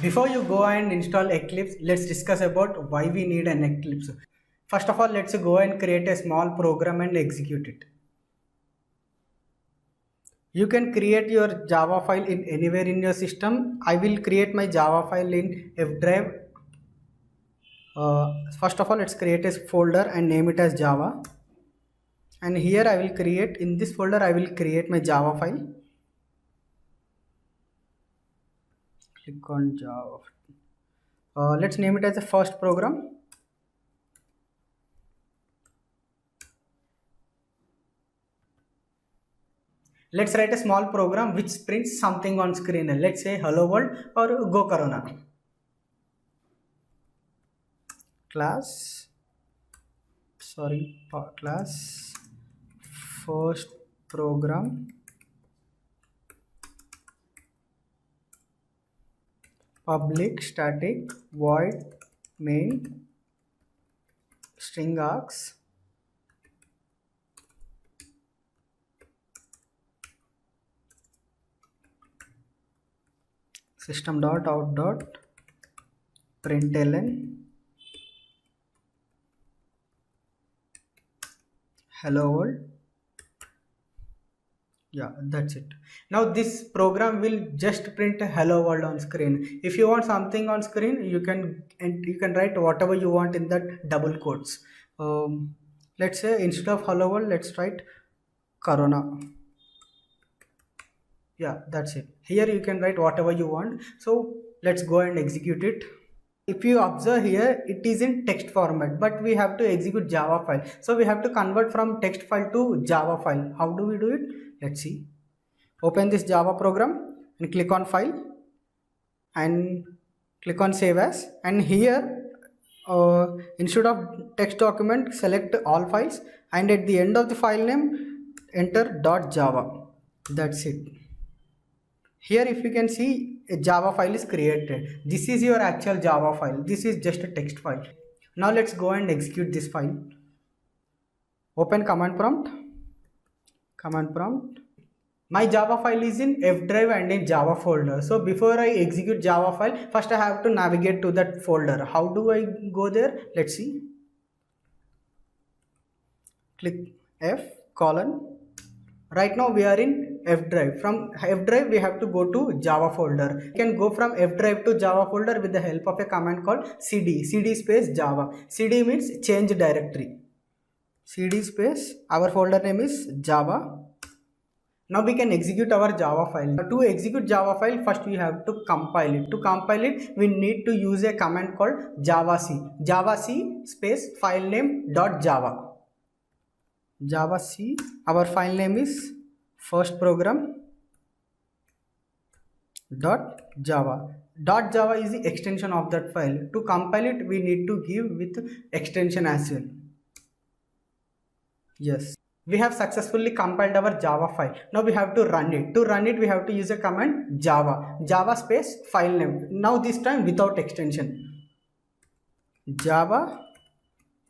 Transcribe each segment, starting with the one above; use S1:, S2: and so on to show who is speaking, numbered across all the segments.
S1: Before you go and install Eclipse, let's discuss about why we need an Eclipse. First of all, let's go and create a small program and execute it. You can create your Java file in anywhere in your system. I will create my Java file in F drive. First of all, let's create a folder and name it as Java. And here I will create, in this folder I will create my Java file. Click on Java. Let's name it as the first program. Let's write a small program which prints something on screen. Let's say hello world or go corona. Class first program public static void main string args system.out.println hello world. Yeah, that's it. Now this program will just print a hello world on screen. If you want something on screen, you can write whatever you want in that double quotes. Let's say instead of hello world, let's write corona. Yeah, that's it. Here you can write whatever you want. So let's go and execute it. If you observe here, it is in text format, but we have to execute Java file. So we have to convert from text file to Java file. How do we do it? Let's see. Open this Java program and click on file and click on save as. And here, instead of text document, select all files, and at the end of the file name, enter .java. That's it. Here if you can see, a Java file is created. This is your actual Java file. This is just a text file. Now let's go and execute this file. Open command prompt. My Java file is in F drive and in Java folder. So before I execute Java file, first I have to navigate to that folder. How do I go there? Let's see. Click F:. Right now we are in F drive. From F drive we have to go to Java folder. You can go from F drive to Java folder with the help of a command called cd space Java. Cd means change directory. Cd space, our folder name is Java. Now we can execute our Java file. To execute Java file, first we have to compile it. To compile it, we need to use a command called javac. Javac space file name .java. Javac, our file name is first program .java. .java is the extension of that file. To compile it, we need to give with extension as well. Yes, we have successfully compiled our Java file. Now we have to run it. To run it, we have to use a command java space file name. Now this time without extension. Java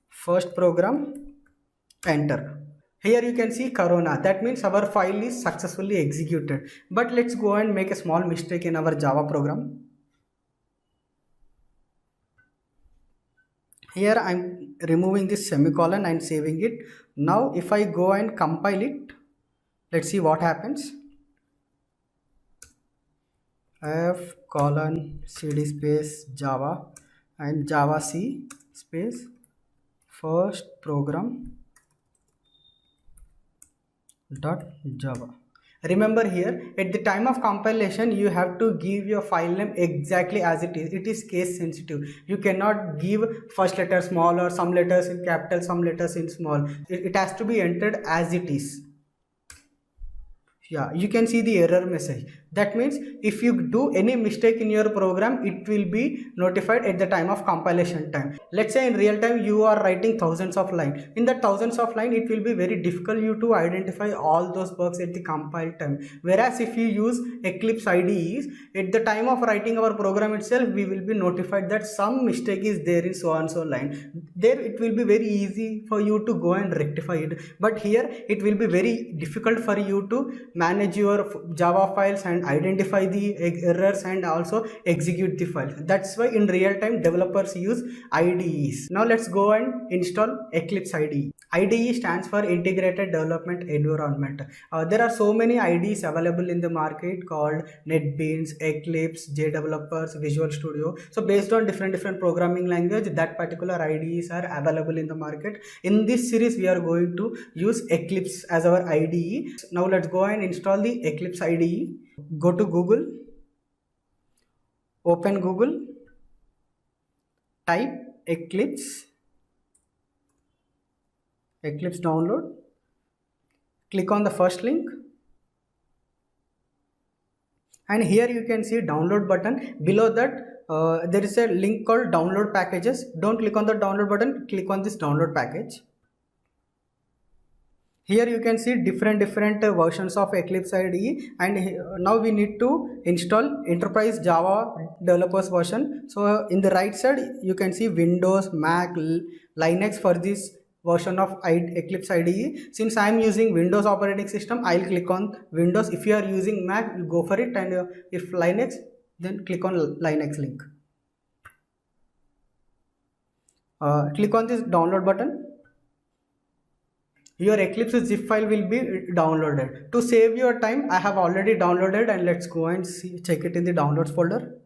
S1: first program, enter. Here you can see corona. That means our file is successfully executed. But let's go and make a small mistake in our Java program. Here I'm removing this semicolon and saving it. Now if I go and compile it, let's see what happens. F:/cd space Java and javac space first program .java. Remember here, at the time of compilation, you have to give your file name exactly as it is. It is case sensitive. You cannot give first letter small or some letters in capital, some letters in small. It has to be entered as it is. Yeah, you can see the error message. That means if you do any mistake in your program, it will be notified at the time of compilation time. Let's say in real time you are writing thousands of lines. In that thousands of lines, it will be very difficult you to identify all those bugs at the compile time. Whereas if you use Eclipse IDEs, at the time of writing our program itself, we will be notified that some mistake is there in so and so line. There it will be very easy for you to go and rectify it. But here it will be very difficult for you to manage your Java files and and identify the errors and also execute the file. That's why in real time developers use IDEs. Now let's go and install Eclipse IDE. IDE stands for Integrated Development Environment. There are so many IDEs available in the market called NetBeans, Eclipse, JDevelopers, Visual Studio. So based on different programming language, that particular IDEs are available in the market. In this series, we are going to use Eclipse as our IDE. Now let's go and install the Eclipse IDE. Go to Google, open Google, type Eclipse download, click on the first link, and here you can see download button. Below that there is a link called download packages. Don't click on the download button, click on this download package. Here you can see different versions of Eclipse IDE, and now we need to install Enterprise Java Developers version. So in the right side you can see Windows, Mac, Linux for this version of Eclipse IDE. Since I am using Windows operating system, I'll click on Windows. If you are using Mac, you go for it, and if Linux, then click on Linux link. Click on this download button. Your Eclipse zip file will be downloaded. To save your time, I have already downloaded, and let's go and check it in the downloads folder.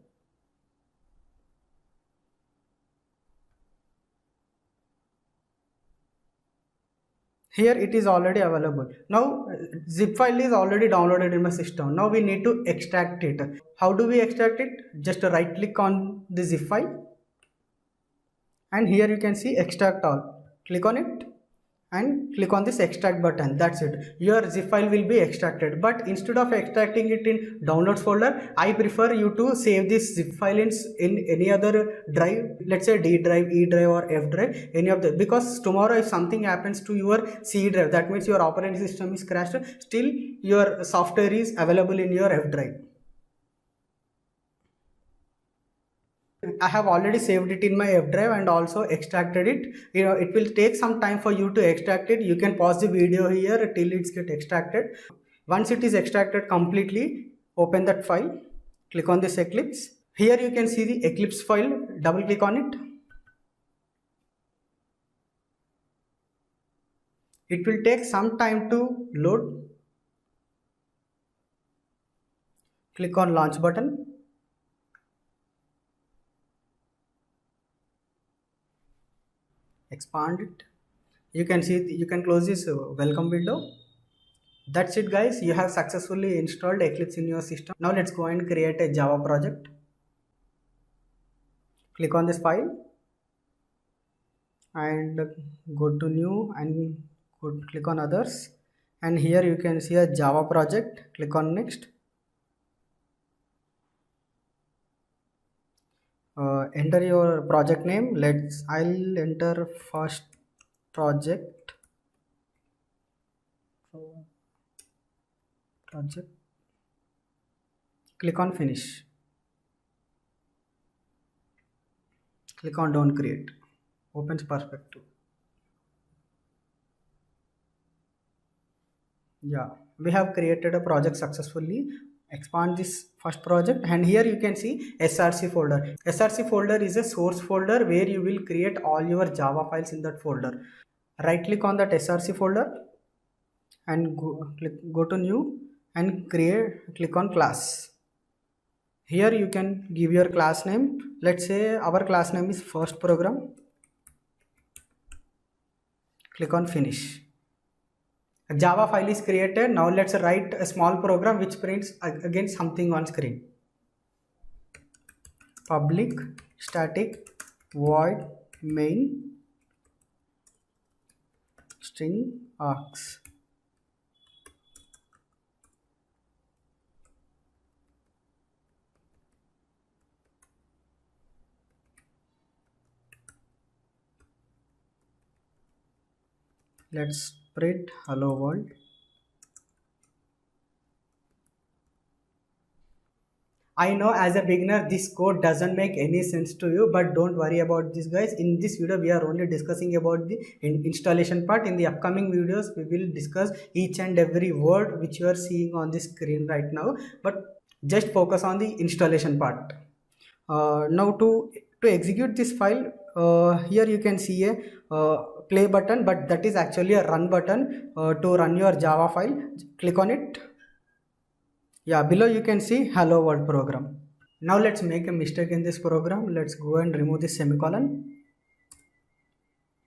S1: Here it is already available. Now zip file is already downloaded in my system. Now we need to extract it. How do we extract it? Just right click on the zip file, and here you can see extract all. Click on it and click on this extract button. That's it. Your zip file will be extracted. But instead of extracting it in downloads folder, I prefer you to save this zip file in any other drive. Let's say D drive, E drive, or F drive, any of them. Because tomorrow if something happens to your C drive, that means your operating system is crashed, still your software is available in your F drive. I have already saved it in my F drive and also extracted it. It will take some time for you to extract it. You can pause the video here till it's get extracted. Once it is extracted completely, open that file, click on this Eclipse. Here you can see the Eclipse file, double click on it. It will take some time to load. Click on launch button. Expand it. You can see, you can close this welcome window. That's it guys, you have successfully installed Eclipse in your system. Now let's go and create a Java project. Click on this file and go to new and click on others, and here you can see a Java project. Click on next. Enter your project name. I'll enter first project. Click on finish. Click on done create. Opens perspective. Yeah, we have created a project successfully. Expand this first project, and here you can see src folder. Src folder is a source folder where you will create all your Java files in that folder. Right click on that src folder and go to new and click on class. Here you can give your class name. Let's say our class name is first program. Click on finish. A Java file is created. Now let's write a small program which prints again something on screen. Public static void main string args. Let's print hello world. I know as a beginner this code doesn't make any sense to you, but don't worry about this guys. In this video we are only discussing about the installation part. In the upcoming videos we will discuss each and every word which you are seeing on the screen right now. But just focus on the installation part. Now to execute this file, here you can see a play button, but that is actually a run button. To run your Java file, click on it. Yeah, below you can see hello world program. Now let's make a mistake in this program. Let's go and remove this semicolon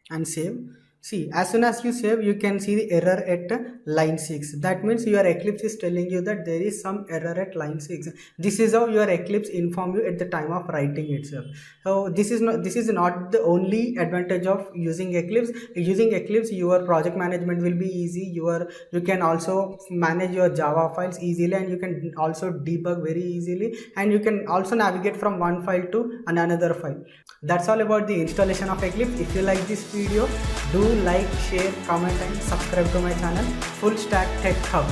S1: and save. See, as soon as you save, you can see the error at line 6. That means your Eclipse is telling you that there is some error at line 6. This is how your Eclipse inform you at the time of writing itself. So this is not the only advantage of using Eclipse. Using Eclipse, your project management will be easy. You can also manage your Java files easily, and you can also debug very easily, and you can also navigate from one file to another file. That's all about the installation of Eclipse. If you like this video, do like, share, comment and subscribe to my channel, Full Stack Tech Hub.